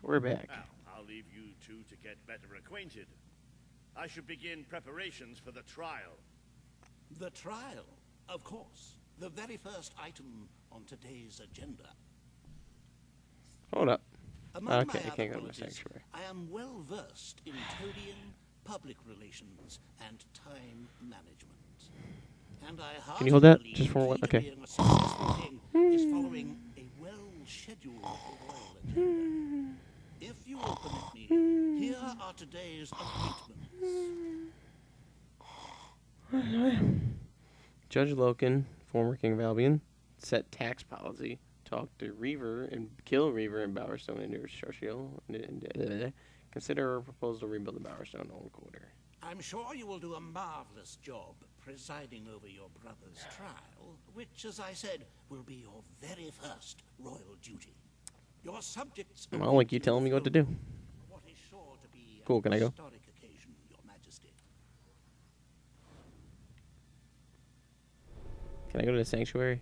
we're back. Now, I'll leave you two to get better acquainted. I should begin preparations for the trial. The trial, of course. The very first item on today's agenda. Hold up. Among Okay, my I other can't go to the qualities, sanctuary. I am well versed in toadying, public relations, and time management. And I Can you hold that? believe Just for one? key to Okay. being a successful king is following a well-scheduled royal agenda. If you will permit me, here are today's appointments. Judge Loken, former King of Albion, set tax policy. Talk to Reaver and kill Reaver and Bowerstone into Churchill. Consider a proposal to rebuild the Bowerstone Old Quarter. I'm sure you will do a marvelous job presiding over your brother's trial, which, as I said, will be your very first royal duty. Your subjects... Well, like you telling me what to do. What is sure to be Cool, can I go? historic occasion, Your Majesty. Can I go to the sanctuary?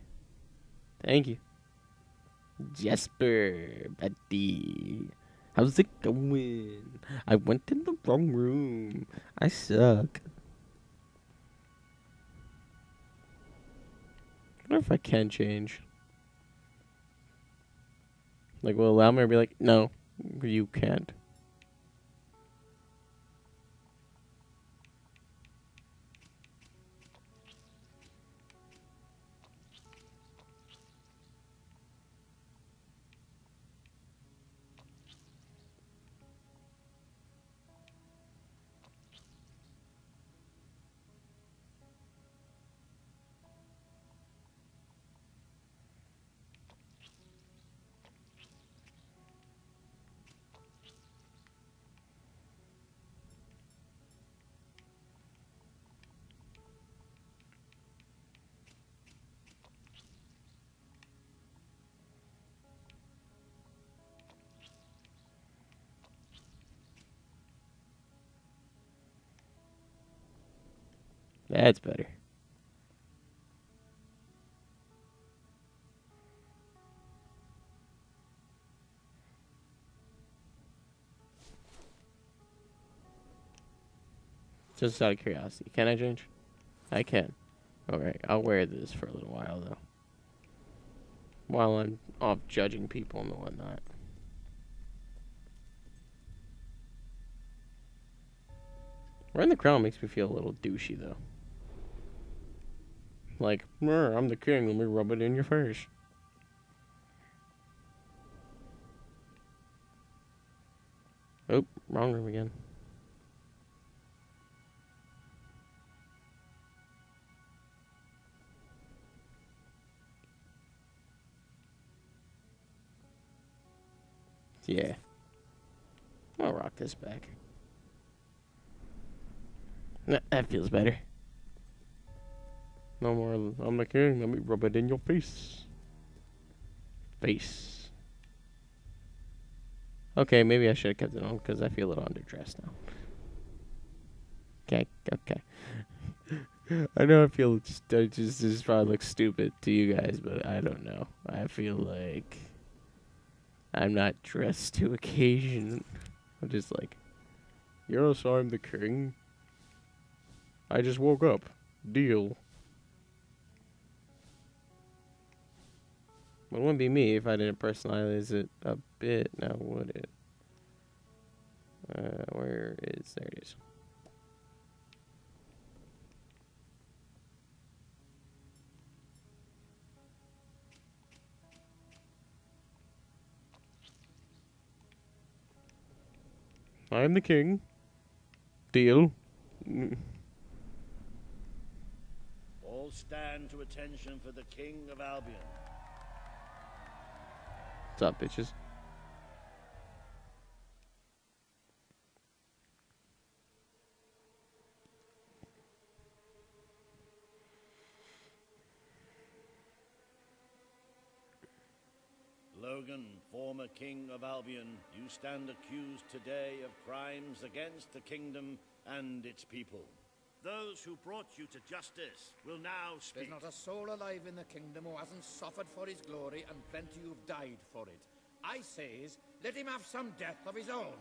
Thank you. Jesper, buddy. How's it going? I went in the wrong room. I suck. I wonder if I can change. Like, will allow me to be like, no, you can't. That's better. Just out of curiosity, can I change? I can. Alright, I'll wear this for a little while, though. While I'm off judging people and whatnot. Wearing the crown makes me feel a little douchey, though. Like, I'm the king, let me rub it in your face. Oh, wrong room again. Yeah. I'll rock this back. That feels better. No more, I'm the king, let me rub it in your face. Face. Okay, maybe I should have kept it on because I feel a little underdressed now. Okay. I know I feel this probably looks stupid to you guys, but I don't know. I feel like I'm not dressed to occasion. I'm just like, yes, I'm the king. I just woke up. Deal. It wouldn't be me if I didn't personalize it a bit, now would it? Where is... There it is. I'm the king. Deal. All stand to attention for the King of Albion. What's up, bitches? Logan, former King of Albion, you stand accused today of crimes against the kingdom and its people. Those who brought you to justice will now speak. There's not a soul alive in the kingdom who hasn't suffered for his glory, and plenty who've died for it. I says, let him have some death of his own.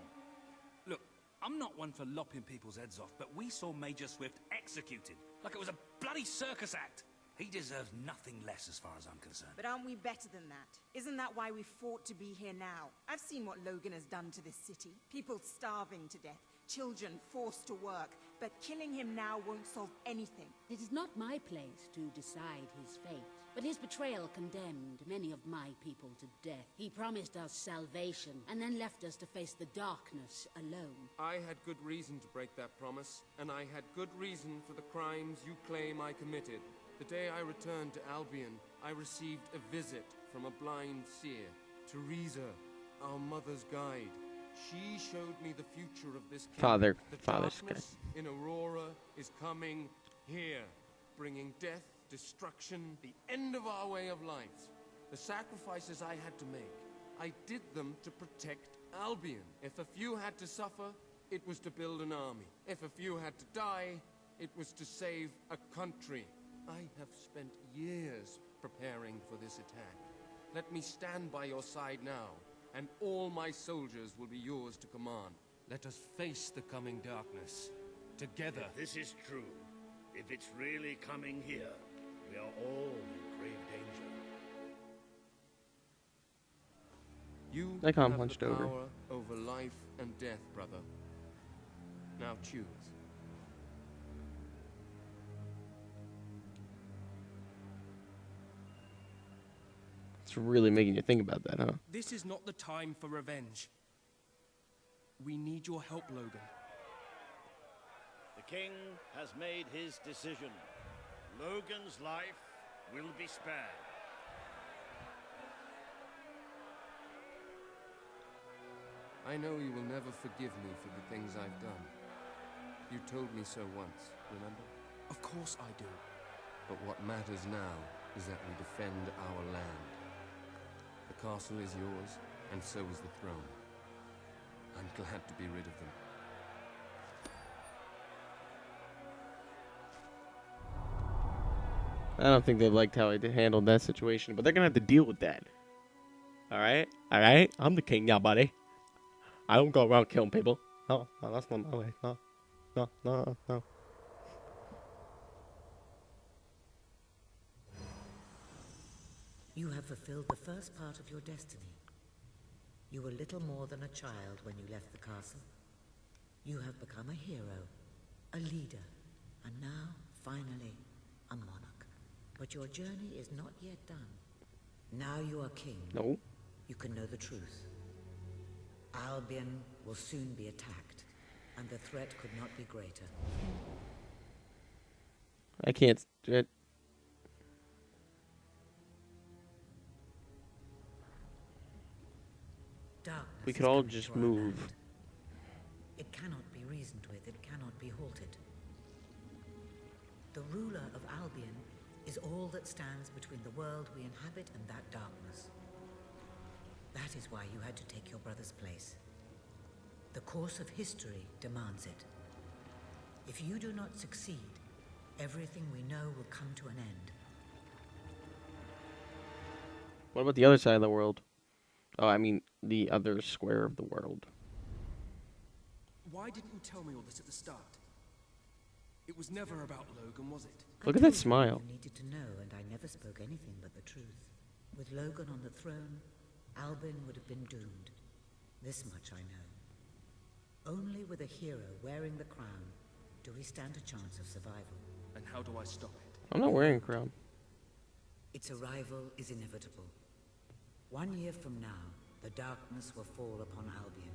Look, I'm not one for lopping people's heads off, but we saw Major Swift executed like it was a bloody circus act. He deserves nothing less as far as I'm concerned. But aren't we better than that? Isn't that why we fought to be here now? I've seen what Logan has done to this city. People starving to death, children forced to work. But killing him now won't solve anything. It is not my place to decide his fate, but his betrayal condemned many of my people to death. He promised us salvation, and then left us to face the darkness alone. I had good reason to break that promise, and I had good reason for the crimes you claim I committed. The day I returned to Albion, I received a visit from a blind seer, Teresa, our mother's guide. She showed me the future of this kingdom. The darkness in Aurora is coming here, bringing death, destruction, the end of our way of life. The sacrifices I had to make, I did them to protect Albion. If a few had to suffer, it was to build an army. If a few had to die, it was to save a country. I have spent years preparing for this attack. Let me stand by your side now, and all my soldiers will be yours to command. Let us face the coming darkness, together. If this is true, if it's really coming here, we are all in grave danger. You I can't have punched the over. power over life and death, brother. Now choose. It's really making you think about that, huh? This is not the time for revenge. We need your help, Logan. The king has made his decision. Logan's life will be spared. I know you will never forgive me for the things I've done. You told me so once, remember? Of course I do. But what matters now is that we defend our land. The castle is yours, and so is the throne. I'm glad to be rid of them. I don't think they liked how I handled that situation, but they're gonna have to deal with that. Alright? Alright? I'm the king now, buddy. I don't go around killing people. No, that's not my way. No. You have fulfilled the first part of your destiny. You were little more than a child when you left the castle. You have become a hero, a leader, and now, finally, a monarch. But your journey is not yet done. Now you are king. No. You can know the truth. Albion will soon be attacked, and the threat could not be greater. I can't. Darkness We could is all coming just to our move. land. It cannot be reasoned with, it cannot be halted. The ruler of Albion is all that stands between the world we inhabit and that darkness. That is why you had to take your brother's place. The course of history demands it. If you do not succeed, everything we know will come to an end. What about the other side of the world? Oh, I mean, the other square of the world. Why didn't you tell me all this at the start? It was never about Logan, was it? Look at I that told you smile. what you needed to know, and I never spoke anything but the truth. With Logan on the throne, Albion would have been doomed. This much I know. Only with a hero wearing the crown do we stand a chance of survival. And how do I stop it? I'm not wearing a crown. Its arrival is inevitable. 1 year from now, the darkness will fall upon Albion.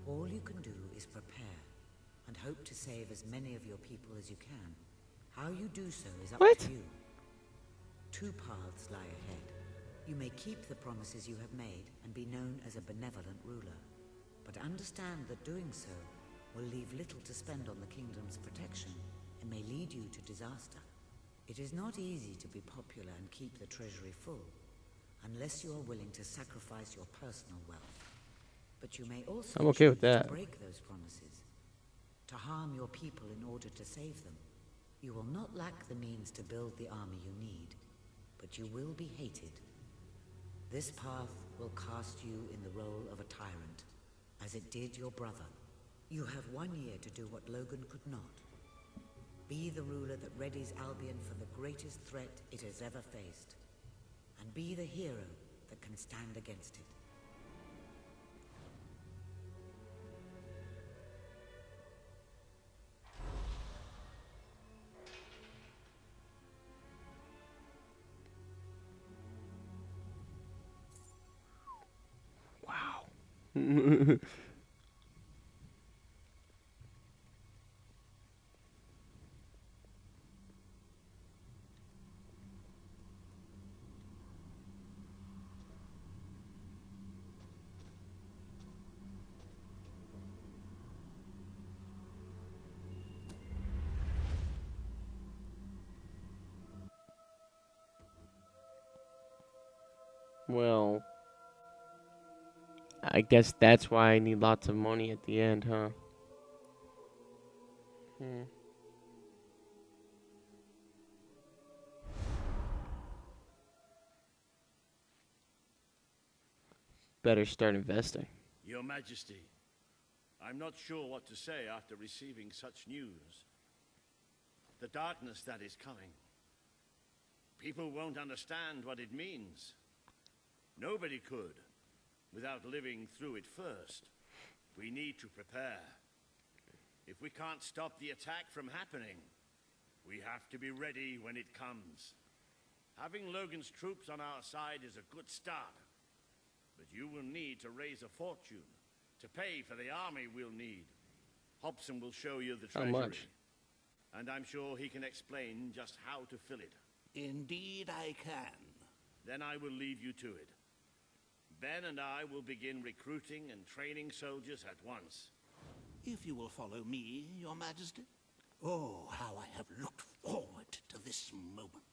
All you can do is prepare, and hope to save as many of your people as you can. How you do so is up What? to you. Two paths lie ahead. You may keep the promises you have made and be known as a benevolent ruler. But understand that doing so will leave little to spend on the kingdom's protection and may lead you to disaster. It is not easy to be popular and keep the treasury full, unless you are willing to sacrifice your personal wealth. But you may also I'm okay choose with that. to break those promises, to harm your people in order to save them. You will not lack the means to build the army you need, but you will be hated. This path will cast you in the role of a tyrant, as it did your brother. You have 1 year to do what Logan could not. Be the ruler that readies Albion for the greatest threat it has ever faced. And be the hero that can stand against it. Wow. Well, I guess that's why I need lots of money at the end, huh? Better start investing. Your Majesty, I'm not sure what to say after receiving such news. The darkness that is coming. People won't understand what it means. Nobody could, without living through it first. We need to prepare. If we can't stop the attack from happening, we have to be ready when it comes. Having Logan's troops on our side is a good start, but you will need to raise a fortune to pay for the army we'll need. Hobson will show you the treasury. How much? And I'm sure he can explain just how to fill it. Indeed I can. Then I will leave you to it. Ben and I will begin recruiting and training soldiers at once. If you will follow me, Your Majesty. Oh, how I have looked forward to this moment.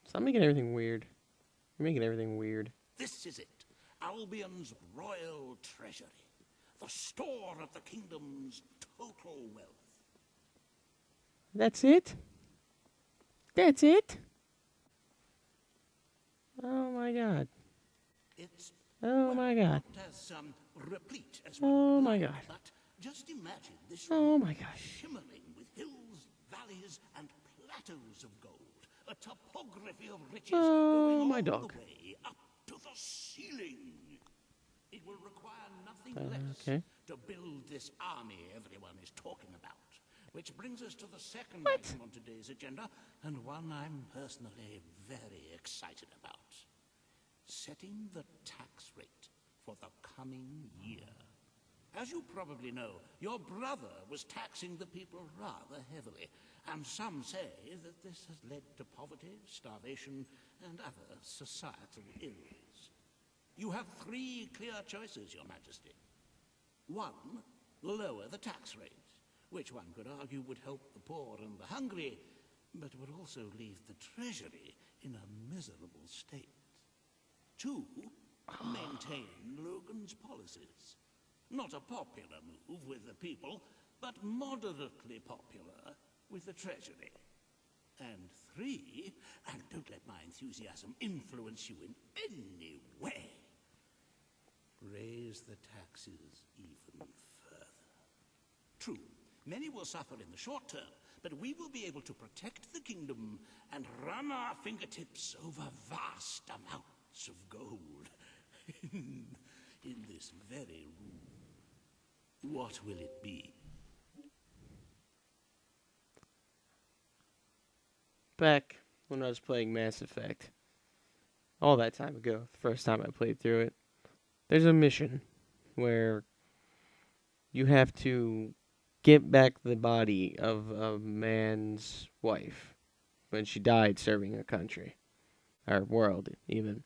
Stop making everything weird. You're making everything weird. This is it. Albion's royal treasury. The store of the kingdom's total wealth. That's it? That's it? Oh my god. It's Oh my god. not as replete as Oh one my would god. like, but just imagine this Oh room my gosh. shimmering with hills, valleys, and plateaus of gold. A topography of riches Oh, going my all dog. the way up to the ceiling. It will require nothing Okay. less to build this army everyone is talking about. Which brings us to the second item on today's agenda, and one I'm personally very excited about. Setting the tax rate for the coming year. As you probably know, your brother was taxing the people rather heavily, and some say that this has led to poverty, starvation, and other societal ills. You have 3 clear choices, Your Majesty. 1, lower the tax rate, which one could argue would help the poor and the hungry, but would also leave the treasury in a miserable state. 2, maintain Logan's policies. Not a popular move with the people, but moderately popular with the treasury. And 3, and don't let my enthusiasm influence you in any way, raise the taxes even further. True, many will suffer in the short term, but we will be able to protect the kingdom and run our fingertips over vast amounts of gold in this very room. What will it be? Back when I was playing Mass Effect, all that time ago, the first time I played through it, there's a mission where you have to get back the body of a man's wife when she died serving a country, or world even.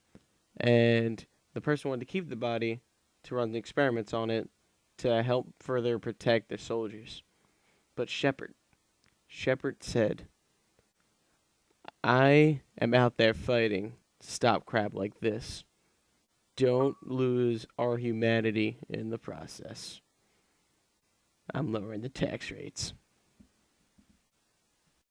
And the person wanted to keep the body to run the experiments on it to help further protect the soldiers. But Shepard said, I am out there fighting to stop crap like this. Don't lose our humanity in the process. I'm lowering the tax rates.